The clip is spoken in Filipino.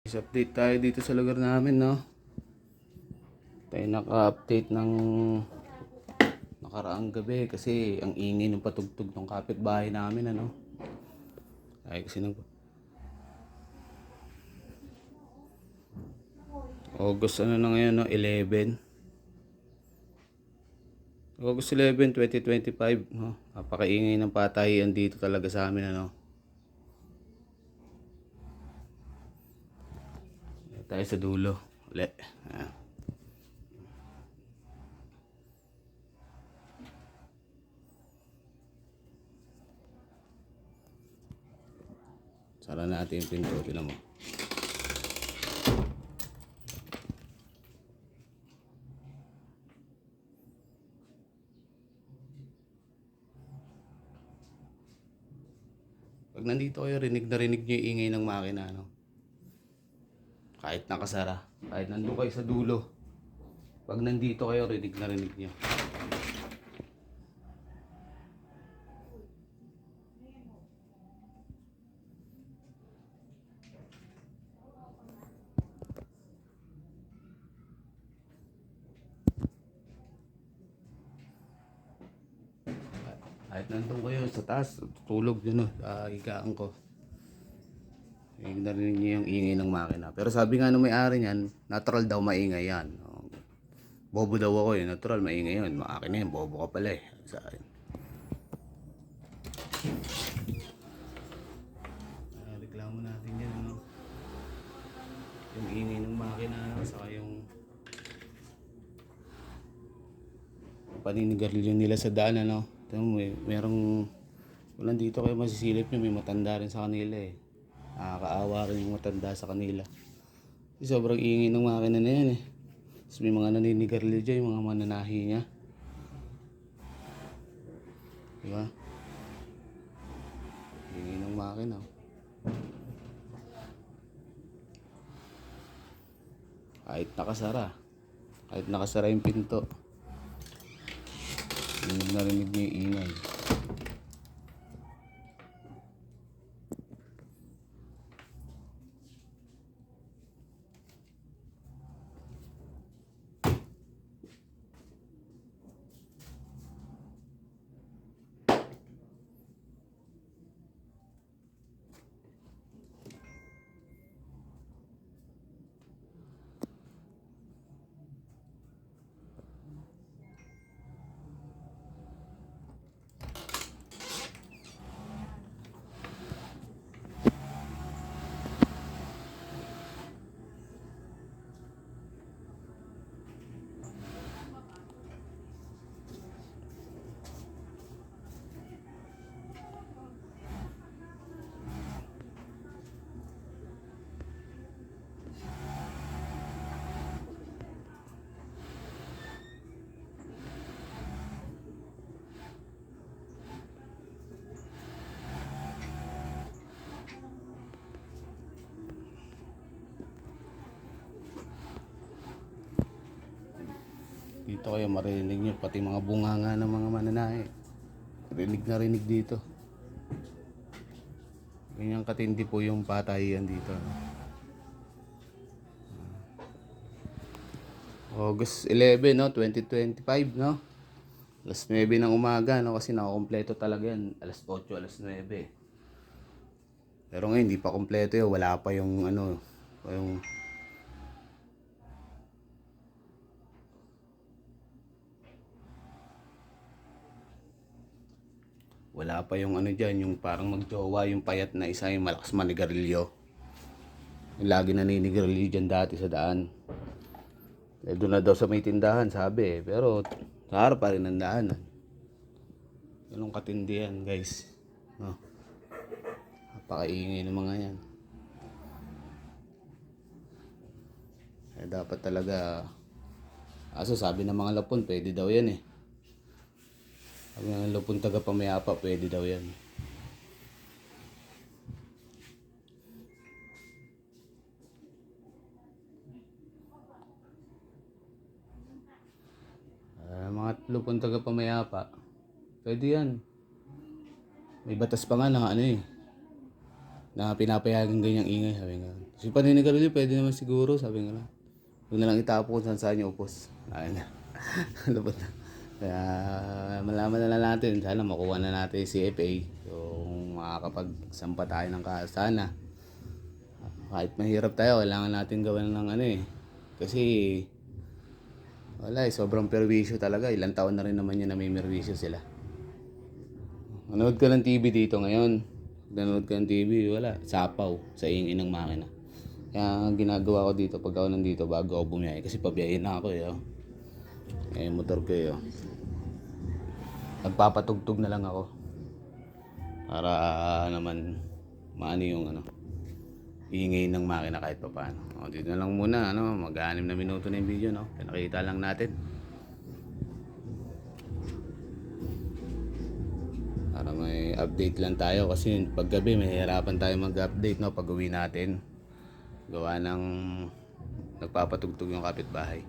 Update tayo dito sa lugar namin, no? Tayo naka-update ng nakaraang gabi kasi ang ingay ng patugtog ng kapitbahay namin, ano? Ay kasi August ano na ngayon, no? 11. August 11, 2025, no? Napakaingay ng patahian dito talaga sa amin, ano? Tayo sa dulo. Ulit. Ayan. Sara natin yung pinto, tinan mo. Pag nandito kayo, rinig na rinig nyo yung ingay ng makina, no? Kahit nakasara, kahit nandun kayo sa dulo. Pag nandito kayo, rinig na rinig nyo. Kahit nandun kayo sa taas, tulog yun, no? Higaan ko. Narinig niyo yung ingay ng makina. Pero sabi nga ng may-ari niyan, natural daw maingay yan. Bobo daw ako eh, natural maingay yun. Maakin na yun, bobo ka pala eh. Sa akin. Reklamo natin yan, ano? Yung ingay ng makina, saka yung paninigarilyo nila sa daan, ano? Merong, kung nandito kayo masisilip nyo, may matanda rin sa kanila eh. Nakakaawa rin yung matanda sa kanila. Sobrang ingay ng makina na yan eh. Tapos may mga naninigarilyo dyan, yung mga mananahi niya. Diba? Ingay ng makina. Kahit nakasara yung pinto, narinig niyo yung ingay. Dito kayo marinig nyo, pati mga bunganga ng mga mananahe. Rinig na rinig dito. Ganyan katindi po yung patahian dito. August 11, no? 2025, no? Alas 9 ng umaga, no? Kasi nakakompleto talaga yan. Alas 8, alas 9. Pero ngayon, hindi pa kompleto yun. Wala pa yung ano, yung wala pa yung ano dyan, yung parang magjowa, yung payat na isa, yung malakas manigarilyo. Yung lagi naninigarilyo dyan dati sa daan. Eh, doon na daw sa may tindahan, sabi eh. Pero sa harap pa rin ang daanan. Ganun katindi yan, guys. No? Napakaingay ng mga yan. Eh, dapat talaga, aso sabi ng mga lapon, pwede daw yan eh. Sabi ng lapon taga Pamayapa, pwede daw yan. Mga lapon taga Pamayapa, pwede yan. May batas pa nga na ano eh, na pinapayagan ganyang ingay, sabi nga. Si paninigarilyo, pwede naman siguro, sabi nga. Huwag na lang itapo kung saan niyo upos. Ayun na. Lupot na. Kaya malaman na lang natin, sana makuha na natin si CFA. Yung makakapagsampa tayo ng sana. Kahit mahirap tayo, kailangan natin gawin ng ano eh. Kasi wala eh, sobrang perwisyo talaga. Ilang taon na rin naman yun na may merwisyo sila. Manood ka ng TV dito ngayon. Nanood ka ng TV, wala. Sapaw sa ingin ng makina. Kaya ang ginagawa ko dito pag ako nandito bago ako bumiyahe. Kasi pabiyahin na ako eh. Oh. Eh, motor ko eh. Oh. Nagpapatugtog na lang ako. Para naman maano yung ano, ingay ng makina kahit pa paano. O, dito na lang muna. Ano, mag-6 na minuto na yung video. No? Pinakita lang natin. Para may update lang tayo kasi paggabi mahihirapan tayo mag-update no pag uwi natin gawa ng nagpapatugtog yung kapitbahay.